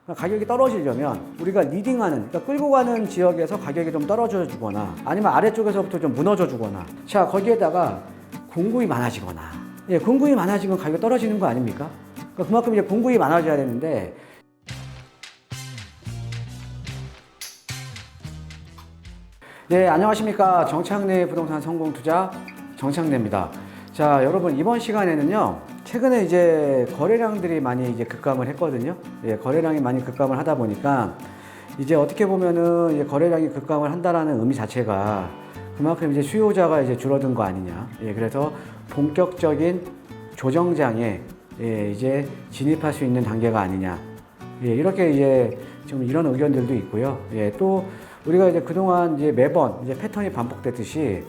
그러니까 가격이 떨어지려면 우리가 리딩하는, 그러니까 끌고 가는 지역에서 가격이 좀 떨어져 주거나 아니면 아래쪽에서부터 좀 무너져 주거나, 자, 거기에다가 공급이 많아지거나, 예, 공급이 많아지면 가격이 떨어지는 거 아닙니까? 그러니까 그만큼 이제 공급이 많아져야 되는데, 네, 안녕하십니까. 정창래 부동산 성공 투자 정창래입니다. 자, 여러분, 이번 시간에는요, 최근에 이제 거래량들이 많이 이제 급감을 했거든요. 예, 거래량이 많이 급감을 하다 보니까 이제 어떻게 보면은 이제 거래량이 급감을 한다라는 의미 자체가 그만큼 이제 수요자가 이제 줄어든 거 아니냐. 예, 그래서 본격적인 조정장에 예, 이제 진입할 수 있는 단계가 아니냐. 예, 이렇게 이제 좀 이런 의견들도 있고요. 예, 또 우리가 이제 그동안 이제 매번 이제 패턴이 반복됐듯이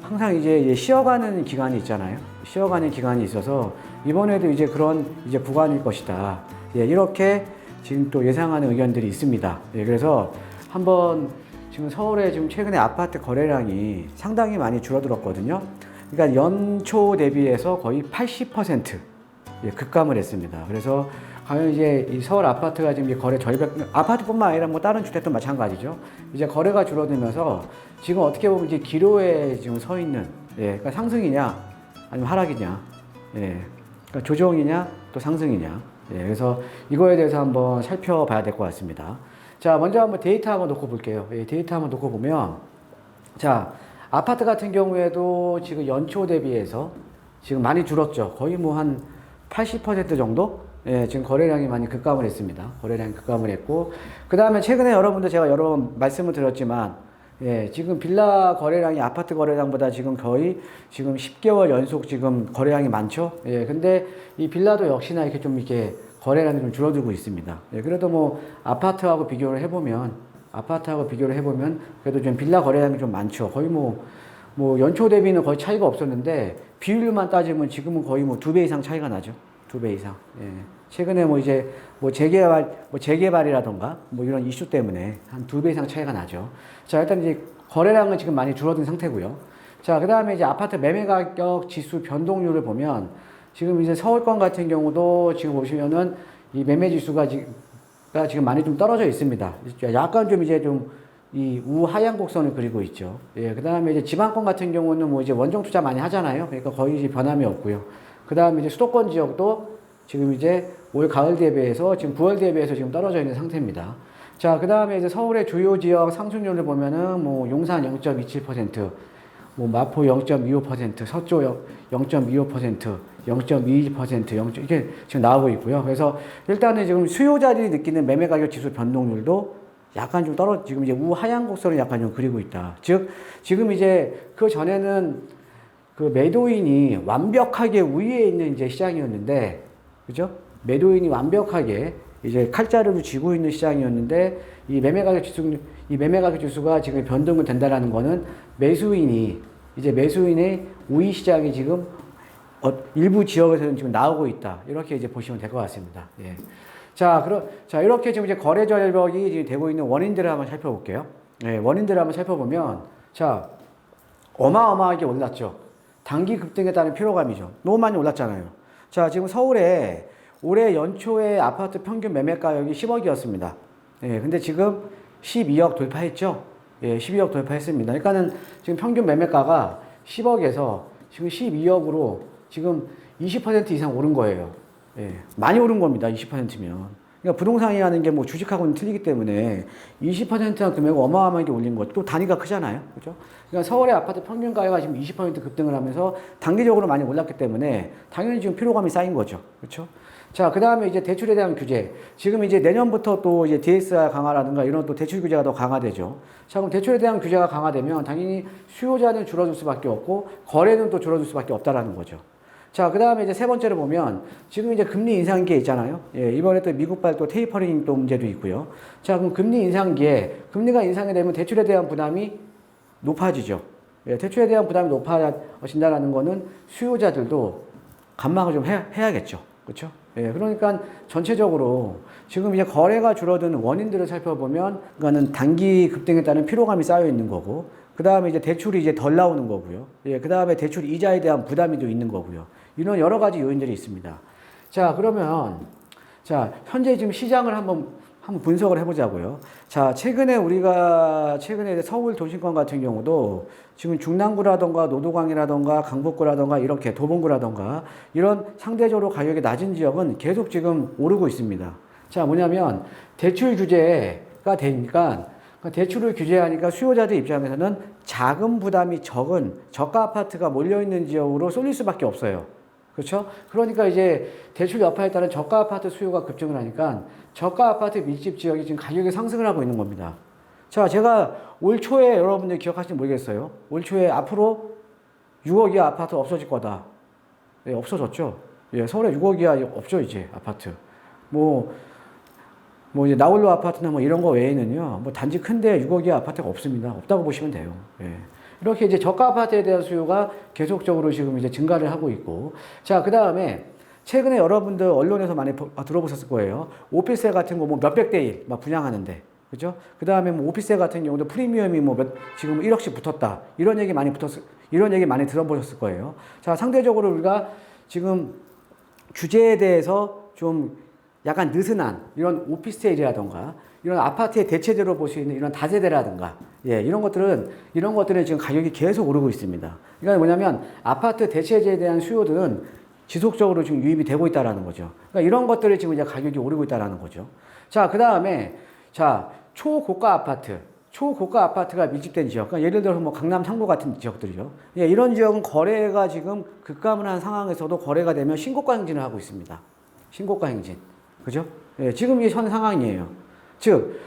항상 이제 쉬어가는 기간이 있잖아요. 쉬어가는 기간이 있어서 이번에도 이제 그런 이제 구간일 것이다. 예, 이렇게 지금 또 예상하는 의견들이 있습니다. 예, 그래서 한번 지금 서울에 지금 최근에 아파트 거래량이 상당히 많이 줄어들었거든요. 그러니까 연초 대비해서 거의 80% 예, 급감을 했습니다. 그래서 과연 이제 이 서울 아파트가 지금 이제 거래 절벽, 아파트뿐만 아니라 뭐 다른 주택도 마찬가지죠. 이제 거래가 줄어들면서 지금 어떻게 보면 이제 기로에 지금 서 있는, 예, 그러니까 상승이냐 아니면 하락이냐, 예, 그러니까 조정이냐 또 상승이냐, 예, 그래서 이거에 대해서 한번 살펴봐야 될 것 같습니다. 자, 먼저 한번 데이터 한번 놓고 볼게요. 예, 데이터 한번 놓고 보면, 자, 아파트 같은 경우에도 지금 연초 대비해서 지금 많이 줄었죠. 거의 뭐 한 80% 정도? 예, 지금 거래량이 많이 급감을 했습니다. 거래량이 급감을 했고, 그 다음에 최근에 여러분들 제가 여러 번 말씀을 드렸지만, 예, 지금 빌라 거래량이 아파트 거래량보다 지금 거의 지금 10개월 연속 지금 거래량이 많죠. 예, 근데 이 빌라도 역시나 이렇게 좀 이렇게 거래량이 좀 줄어들고 있습니다. 예, 그래도 뭐 아파트하고 비교를 해보면, 그래도 좀 빌라 거래량이 좀 많죠. 거의 뭐 연초 대비는 거의 차이가 없었는데, 비율만 따지면 지금은 거의 뭐 2배 이상 차이가 나죠. 2배 이상. 예. 최근에 뭐 이제 뭐 재개발이라던가 뭐 이런 이슈 때문에 한 2배 이상 차이가 나죠. 자, 일단 이제 거래량은 지금 많이 줄어든 상태고요. 자, 그 다음에 이제 아파트 매매 가격 지수 변동률을 보면 지금 이제 서울권 같은 경우도 지금 보시면은 이 매매 지수가 지금 많이 좀 떨어져 있습니다. 약간 좀 이제 좀 이 우하향 곡선을 그리고 있죠. 예, 그 다음에 이제 지방권 같은 경우는 뭐 이제 원정 투자 많이 하잖아요. 그러니까 거의 이제 변함이 없고요. 그 다음에 이제 수도권 지역도 지금 이제 올 가을 대비해서 지금 9월 대비해서 지금 떨어져 있는 상태입니다. 자, 그 다음에 이제 서울의 주요 지역 상승률을 보면은 뭐 용산 0.27%, 뭐 마포 0.25%, 서초 0.25%, 0.21%, 이게 지금 나오고 있고요. 그래서 일단은 지금 수요자들이 느끼는 매매 가격 지수 변동률도 약간 좀 지금 이제 우하향 곡선을 약간 좀 그리고 있다. 즉, 지금 이제 그 전에는 그 매도인이 완벽하게 우위에 있는 이제 시장이었는데, 그죠? 매도인이 완벽하게 이제 칼자루를 쥐고 있는 시장이었는데, 이 매매 가격 지수가 지금 변동이 된다라는 거는 매수인의 우위 시장이 지금 일부 지역에서는 지금 나오고 있다. 이렇게 이제 보시면 될 것 같습니다. 예. 자, 이렇게 지금 이제 거래 절벽이 지금 되고 있는 원인들을 한번 살펴볼게요. 예, 원인들을 한번 살펴보면, 자, 어마어마하게 올랐죠. 단기 급등에 따른 피로감이죠. 너무 많이 올랐잖아요. 자, 지금 서울에 올해 연초에 아파트 평균 매매 가격이 10억이었습니다. 예, 근데 지금 12억 돌파했죠? 예, 12억 돌파했습니다. 그러니까는 지금 평균 매매가가 10억에서 지금 12억으로 지금 20% 이상 오른 거예요. 예, 많이 오른 겁니다. 20%면. 그러니까 부동산이 하는 게 뭐 주식하고는 틀리기 때문에 20%나 금액을 어마어마하게 올린 것. 또 단위가 크잖아요. 그죠? 그러니까 서울의 아파트 평균 가격이 지금 20% 급등을 하면서 단기적으로 많이 올랐기 때문에 당연히 지금 피로감이 쌓인 거죠. 그렇죠? 자, 그 다음에 이제 대출에 대한 규제. 지금 이제 내년부터 또 이제 DSR 강화라든가 이런 또 대출 규제가 더 강화되죠. 자, 그럼 대출에 대한 규제가 강화되면 당연히 수요자는 줄어들 수밖에 없고 거래는 또 줄어들 수밖에 없다라는 거죠. 자, 그 다음에 이제 세 번째로 보면 지금 이제 금리 인상기에 있잖아요. 예, 이번에 또 미국발 또 테이퍼링 또 문제도 있고요. 자, 그럼 금리 인상기에 금리가 인상이 되면 대출에 대한 부담이 높아지죠. 예, 대출에 대한 부담이 높아진다는 거는 수요자들도 감막을 좀 해야겠죠. 그렇죠? 예, 그러니까 전체적으로 지금 이제 거래가 줄어드는 원인들을 살펴보면 그거는 단기 급등에 따른 피로감이 쌓여 있는 거고, 그 다음에 이제 대출이 이제 덜 나오는 거고요. 예, 그 다음에 대출 이자에 대한 부담이 또 있는 거고요. 이런 여러 가지 요인들이 있습니다. 자, 그러면 자, 현재 지금 시장을 한번 분석을 해보자고요. 자, 최근에 서울 도심권 같은 경우도 지금 중랑구라던가 노도강이라던가 강북구라던가 이렇게 도봉구라던가 이런 상대적으로 가격이 낮은 지역은 계속 지금 오르고 있습니다. 자, 뭐냐면 대출 규제가 되니까 대출을 규제하니까 수요자들 입장에서는 자금 부담이 적은 저가 아파트가 몰려있는 지역으로 쏠릴 수밖에 없어요. 그렇죠? 그러니까 이제 대출 여파에 따른 저가 아파트 수요가 급증을 하니까 저가 아파트 밀집 지역이 지금 가격이 상승을 하고 있는 겁니다. 자, 제가 올 초에 여러분들 기억하실지 모르겠어요. 올 초에 앞으로 6억 이하 아파트 없어질 거다. 예, 없어졌죠. 예, 서울에 6억 이하 없죠, 이제 아파트. 뭐 이제 나홀로 아파트나 뭐 이런 거 외에는요, 뭐 단지 큰데 6억 이하 아파트가 없습니다. 없다고 보시면 돼요. 예. 이렇게 이제 저가 아파트에 대한 수요가 계속적으로 지금 이제 증가를 하고 있고. 자, 그 다음에 최근에 여러분들 언론에서 많이 들어보셨을 거예요. 오피스텔 같은 거 뭐 몇백 대 일 막 분양하는데. 그죠? 그 다음에 뭐 오피스텔 같은 경우도 프리미엄이 뭐 지금 1억씩 붙었다. 이런 얘기 많이 들어보셨을 거예요. 자, 상대적으로 우리가 지금 규제에 대해서 좀 약간 느슨한 이런 오피스텔이라던가 이런 아파트의 대체제로 볼 수 있는 이런 다세대라든가 예, 이런 것들은 지금 가격이 계속 오르고 있습니다. 그러니까 뭐냐면 아파트 대체제에 대한 수요들은 지속적으로 지금 유입이 되고 있다라는 거죠. 그러니까 이런 것들이 지금 이제 가격이 오르고 있다라는 거죠. 자, 그 다음에 자, 초고가 아파트가 밀집된 지역. 그러니까 예를 들어서 뭐 강남 상구 같은 지역들이죠. 예, 이런 지역은 거래가 지금 급감을 한 상황에서도 거래가 되면 신고가 행진을 하고 있습니다. 신고가 행진. 그죠? 예, 지금 이게 현 상황이에요. 즉,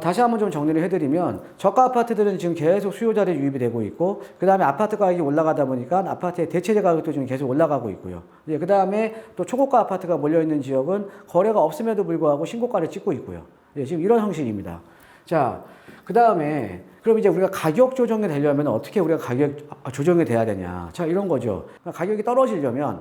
다시 한번 좀 정리를 해드리면, 저가 아파트들은 지금 계속 수요자들이 유입이 되고 있고, 그 다음에 아파트 가격이 올라가다 보니까 아파트의 대체재 가격도 지금 계속 올라가고 있고요. 예, 그 다음에 또 초고가 아파트가 몰려있는 지역은 거래가 없음에도 불구하고 신고가를 찍고 있고요. 예, 지금 이런 형식입니다. 자, 그 다음에, 그럼 이제 우리가 가격 조정이 되려면 어떻게 우리가 가격 조정이 돼야 되냐. 자, 이런 거죠. 가격이 떨어지려면,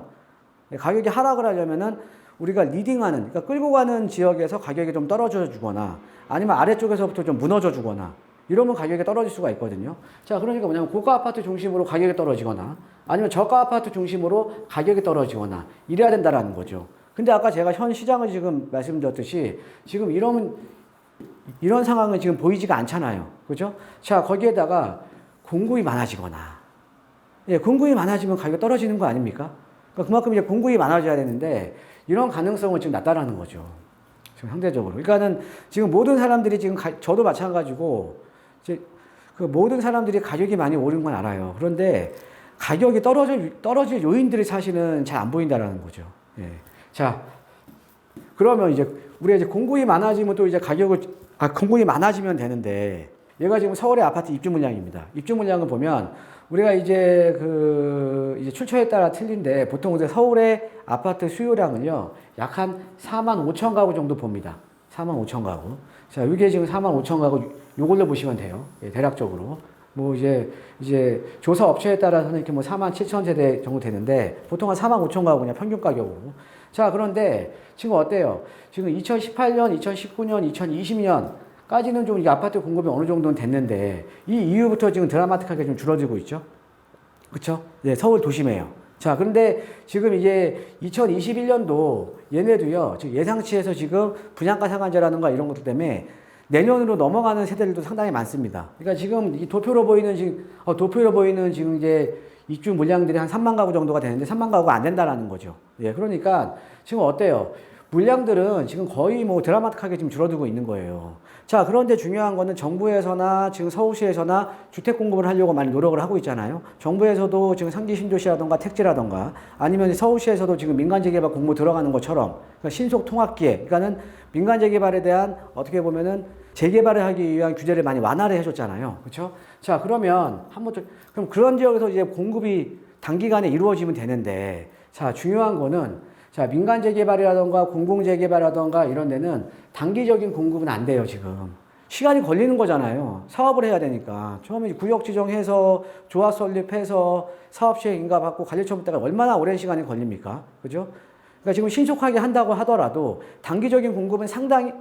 가격이 하락을 하려면은 우리가 리딩하는, 그러니까 끌고 가는 지역에서 가격이 좀 떨어져 주거나 아니면 아래쪽에서부터 좀 무너져 주거나 이러면 가격이 떨어질 수가 있거든요. 자, 그러니까 뭐냐면 고가 아파트 중심으로 가격이 떨어지거나 아니면 저가 아파트 중심으로 가격이 떨어지거나 이래야 된다라는 거죠. 근데 아까 제가 현 시장을 지금 말씀드렸듯이 지금 이런 상황은 지금 보이지가 않잖아요. 그죠? 자, 거기에다가 공급이 많아지거나 예, 공급이 많아지면 가격이 떨어지는 거 아닙니까? 그러니까 그만큼 이제 공급이 많아져야 되는데 이런 가능성은 지금 낮다라는 거죠. 지금 상대적으로. 그러니까는 지금 모든 사람들이 지금 저도 마찬가지고 이제 그 모든 사람들이 가격이 많이 오른 건 알아요. 그런데 가격이 떨어질 요인들이 사실은 잘 안 보인다라는 거죠. 예. 자, 그러면 이제 우리가 이제 공급이 많아지면 또 이제 공급이 많아지면 되는데 얘가 지금 서울의 아파트 입주 물량입니다. 입주 물량을 보면 우리가 이제 이제 출처에 따라 틀린데 보통 이제 서울의 아파트 수요량은요, 약 한 4만 5천 가구 정도 봅니다. 4만 5천 가구. 자, 이게 지금 4만 5천 가구, 요걸로 보시면 돼요. 예, 대략적으로. 뭐 이제 조사 업체에 따라서는 이렇게 뭐 4만 7천 세대 정도 되는데 보통 한 4만 5천 가구냐, 평균 가격으로. 자, 그런데 지금 어때요? 지금 2018년, 2019년, 2020년, 까지는 좀 이 아파트 공급이 어느 정도는 됐는데 이 이후부터 지금 드라마틱하게 좀 줄어들고 있죠. 그렇죠? 네, 서울 도심이에요. 자, 그런데 지금 이제 2021년도 얘네도요. 지금 예상치에서 지금 분양가 상한제라든가 이런 것들 때문에 내년으로 넘어가는 세대들도 상당히 많습니다. 그러니까 지금 이 도표로 보이는 지금 이제 입주 물량들이 한 3만 가구 정도가 되는데 3만 가구가 안 된다라는 거죠. 예, 그러니까 지금 어때요? 물량들은 지금 거의 뭐 드라마틱하게 지금 줄어들고 있는 거예요. 자, 그런데 중요한 거는 정부에서나 지금 서울시에서나 주택 공급을 하려고 많이 노력을 하고 있잖아요. 정부에서도 지금 상기 신도시라던가 택지라던가 아니면 서울시에서도 지금 민간 재개발 공모 들어가는 것처럼 그러니까 신속 통합기획, 그러니까는 민간 재개발에 대한 어떻게 보면은 재개발을 하기 위한 규제를 많이 완화를 해줬잖아요. 그렇죠? 자, 그러면 그럼 그런 지역에서 이제 공급이 단기간에 이루어지면 되는데, 자, 중요한 거는 자, 민간 재개발이라던가 공공 재개발이라던가 이런 데는 단기적인 공급은 안 돼요, 지금. 시간이 걸리는 거잖아요. 사업을 해야 되니까. 처음에 구역 지정해서, 조합 설립해서, 사업 시행 인가 받고 관리처분 때가 얼마나 오랜 시간이 걸립니까? 그죠? 그러니까 지금 신속하게 한다고 하더라도 단기적인 공급은 상당히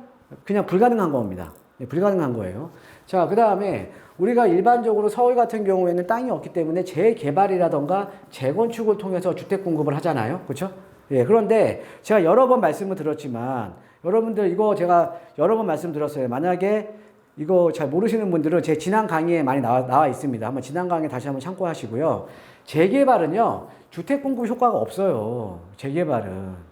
그냥 불가능한 겁니다. 네, 불가능한 거예요. 자, 그 다음에 우리가 일반적으로 서울 같은 경우에는 땅이 없기 때문에 재개발이라던가 재건축을 통해서 주택 공급을 하잖아요. 그렇죠? 예, 그런데 제가 여러 번 말씀을 드렸지만 여러분들 이거 제가 여러 번 말씀드렸어요. 만약에 이거 잘 모르시는 분들은 제 지난 강의에 많이 나와 있습니다. 한번 지난 강의 다시 한번 참고하시고요. 재개발은요, 주택 공급 효과가 없어요. 재개발은.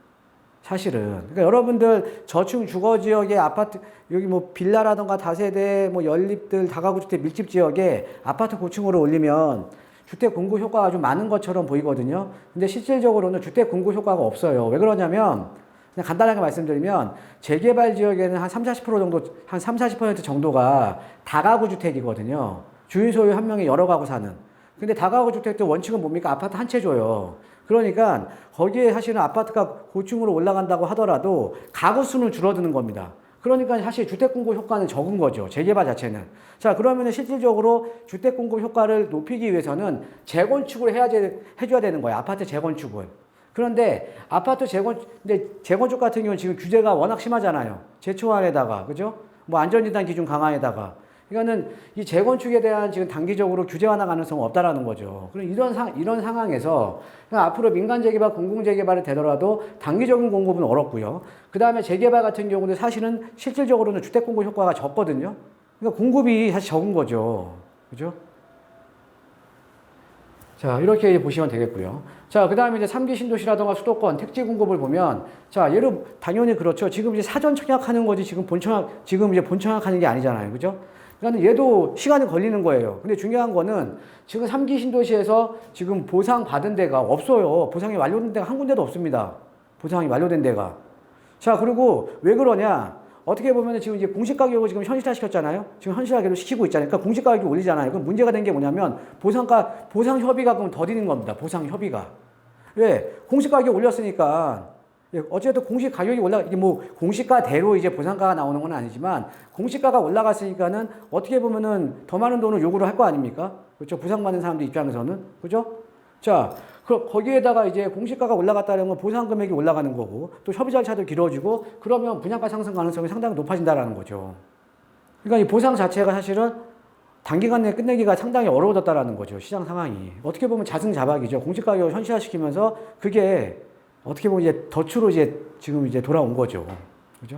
사실은. 그러니까 여러분들 저층 주거 지역의 아파트, 여기 뭐 빌라라던가 다세대, 뭐 연립들, 다가구 주택 밀집 지역에 아파트 고층으로 올리면 주택 공급 효과가 좀 많은 것처럼 보이거든요. 근데 실질적으로는 주택 공급 효과가 없어요. 왜 그러냐면, 그냥 간단하게 말씀드리면, 재개발 지역에는 한 30, 40% 정도, 한 30, 40% 정도가 다가구 주택이거든요. 주인 소유 한 명이 여러 가구 사는. 근데 다가구 주택도 원칙은 뭡니까? 아파트 한 채 줘요. 그러니까 거기에 사실은 아파트가 고층으로 올라간다고 하더라도 가구 수는 줄어드는 겁니다. 그러니까 사실 주택 공급 효과는 적은 거죠. 재개발 자체는. 자, 그러면 실질적으로 주택 공급 효과를 높이기 위해서는 재건축을 해줘야 되는 거예요. 아파트 재건축을. 그런데 근데 재건축 같은 경우는 지금 규제가 워낙 심하잖아요. 제초안에다가, 그죠? 뭐 안전진단 기준 강화에다가. 그러니까는 이 재건축에 대한 지금 단기적으로 규제 완화 가능성은 없다라는 거죠. 그럼 이런 상황에서 앞으로 민간 재개발, 공공 재개발이 되더라도 단기적인 공급은 어렵고요. 그 다음에 재개발 같은 경우는 사실은 실질적으로는 주택 공급 효과가 적거든요. 그러니까 공급이 사실 적은 거죠. 그죠? 자, 이렇게 이제 보시면 되겠고요. 자, 그 다음에 이제 3기 신도시라든가 수도권 택지 공급을 보면, 자, 당연히 그렇죠. 지금 이제 사전 청약하는 거지, 지금 이제 본청약하는 게 아니잖아요. 그죠? 그러니까 얘도 시간이 걸리는 거예요. 근데 중요한 거는 지금 3기 신도시에서 지금 보상 받은 데가 없어요. 보상이 완료된 데가 한 군데도 없습니다. 보상이 완료된 데가. 자, 그리고 왜 그러냐? 어떻게 보면 지금 이제 공시가격을 지금 현실화 시켰잖아요. 지금 현실화계도 시키고 있잖아요. 그러니까 공시가격이 올리잖아요. 그럼 문제가 된 게 뭐냐면 보상 협의가 그럼 더디는 겁니다. 보상 협의가. 왜? 공시가격 올렸으니까. 어쨌든 공시 가격이 이게 뭐 공시가대로 이제 보상가가 나오는 건 아니지만 공시가가 올라갔으니까는 어떻게 보면은 더 많은 돈을 요구를 할 거 아닙니까? 그렇죠? 보상받는 사람들 입장에서는. 그죠? 자, 거기에다가 이제 공시가가 올라갔다는 건 보상 금액이 올라가는 거고 또 협의 절차도 길어지고 그러면 분양가 상승 가능성이 상당히 높아진다라는 거죠. 그러니까 이 보상 자체가 사실은 단기간 내에 끝내기가 상당히 어려워졌다라는 거죠. 시장 상황이. 어떻게 보면 자승자박이죠. 공시가격을 현실화시키면서 그게 어떻게 보면 이제 덫으로 지금 이제 돌아온 거죠. 그죠?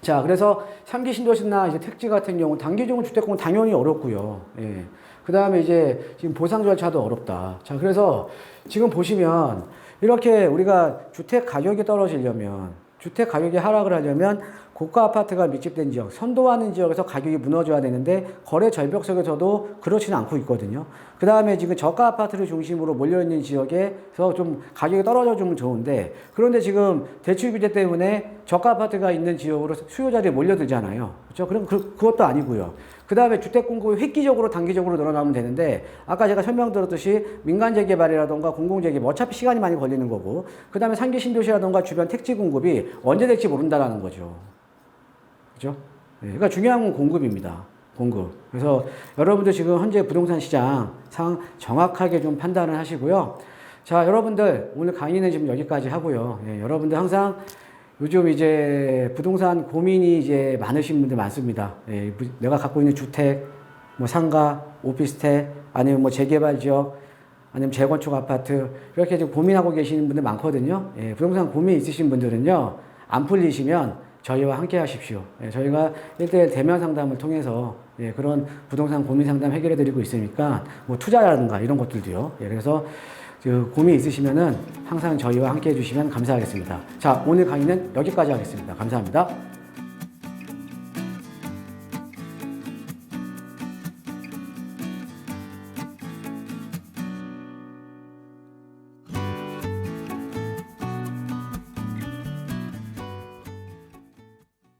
자, 그래서 3기 신도시나 이제 택지 같은 경우 단기적인 주택공은 당연히 어렵고요. 예. 그 다음에 이제 지금 보상 절차도 어렵다. 자, 그래서 지금 보시면 이렇게 우리가 주택 가격이 떨어지려면 주택 가격이 하락을 하려면 고가 아파트가 밀집된 지역, 선도하는 지역에서 가격이 무너져야 되는데 거래 절벽 속에서도 그렇지는 않고 있거든요. 그 다음에 지금 저가 아파트를 중심으로 몰려있는 지역에서 좀 가격이 떨어져주면 좋은데 그런데 지금 대출 규제 때문에 저가 아파트가 있는 지역으로 수요자들이 몰려들잖아요. 그렇죠? 그럼 그것도 아니고요. 그 다음에 주택 공급이 획기적으로 단기적으로 늘어나면 되는데 아까 제가 설명드렸듯이 민간 재개발이라던가 공공 재개발 어차피 시간이 많이 걸리는 거고 그 다음에 3기 신도시라던가 주변 택지 공급이 언제 될지 모른다라는 거죠. 그죠? 네, 그러니까 중요한 건 공급입니다. 공급. 그래서 여러분들 지금 현재 부동산 시장 상황 정확하게 좀 판단을 하시고요. 자, 여러분들 오늘 강의는 지금 여기까지 하고요. 예, 여러분들 항상 요즘 이제 부동산 고민이 이제 많으신 분들 많습니다. 예, 내가 갖고 있는 주택, 뭐 상가, 오피스텔, 아니면 뭐 재개발 지역, 아니면 재건축 아파트, 이렇게 지금 고민하고 계시는 분들 많거든요. 예, 부동산 고민 있으신 분들은요, 안 풀리시면 저희와 함께 하십시오. 예, 저희가 1대1 대면 상담을 통해서 예, 그런 부동산 고민 상담 해결해 드리고 있으니까 뭐 투자라든가 이런 것들도요. 예, 그래서 그 고민 있으시면은 항상 저희와 함께 해주시면 감사하겠습니다. 자, 오늘 강의는 여기까지 하겠습니다. 감사합니다.